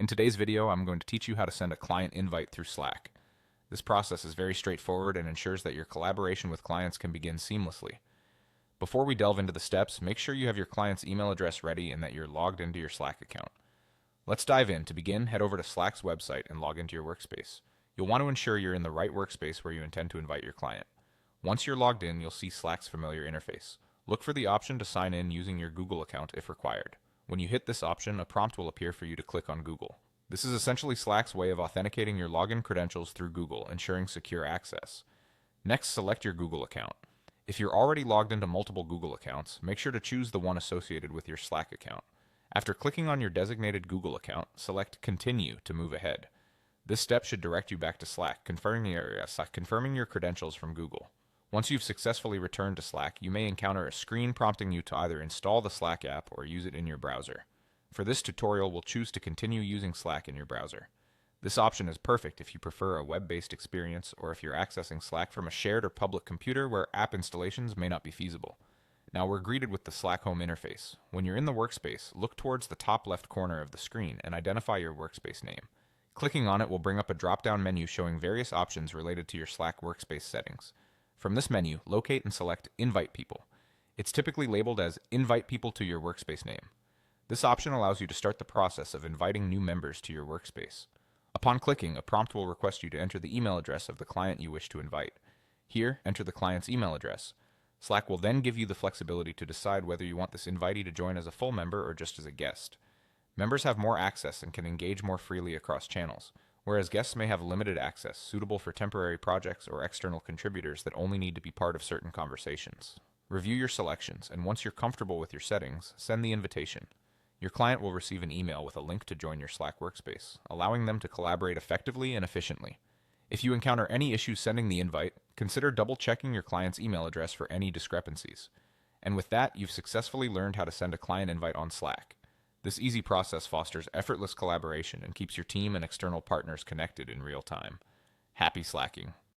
In today's video, I'm going to teach you how to send a client invite through Slack. This process is very straightforward and ensures that your collaboration with clients can begin seamlessly. Before we delve into the steps, make sure you have your client's email address ready and that you're logged into your Slack account. Let's dive in. To begin, head over to Slack's website and log into your workspace. You'll want to ensure you're in the right workspace where you intend to invite your client. Once you're logged in, you'll see Slack's familiar interface. Look for the option to sign in using your Google account if required. When you hit this option, a prompt will appear for you to click on Google. This is essentially Slack's way of authenticating your login credentials through Google, ensuring secure access. Next, select your Google account. If you're already logged into multiple Google accounts, make sure to choose the one associated with your Slack account. After clicking on your designated Google account, select Continue to move ahead. This step should direct you back to Slack, confirming your credentials from Google. Once you've successfully returned to Slack, you may encounter a screen prompting you to either install the Slack app or use it in your browser. For this tutorial, we'll choose to continue using Slack in your browser. This option is perfect if you prefer a web-based experience or if you're accessing Slack from a shared or public computer where app installations may not be feasible. Now we're greeted with the Slack home interface. When you're in the workspace, look towards the top left corner of the screen and identify your workspace name. Clicking on it will bring up a drop-down menu showing various options related to your Slack workspace settings. From this menu, locate and select Invite People. It's typically labeled as Invite People to your workspace name. This option allows you to start the process of inviting new members to your workspace. Upon clicking, a prompt will request you to enter the email address of the client you wish to invite. Here, enter the client's email address. Slack will then give you the flexibility to decide whether you want this invitee to join as a full member or just as a guest. Members have more access and can engage more freely across channels, whereas guests may have limited access, suitable for temporary projects or external contributors that only need to be part of certain conversations. Review your selections, and once you're comfortable with your settings, send the invitation. Your client will receive an email with a link to join your Slack workspace, allowing them to collaborate effectively and efficiently. If you encounter any issues sending the invite, consider double-checking your client's email address for any discrepancies. And with that, you've successfully learned how to send a client invite on Slack. This easy process fosters effortless collaboration and keeps your team and external partners connected in real time. Happy Slacking!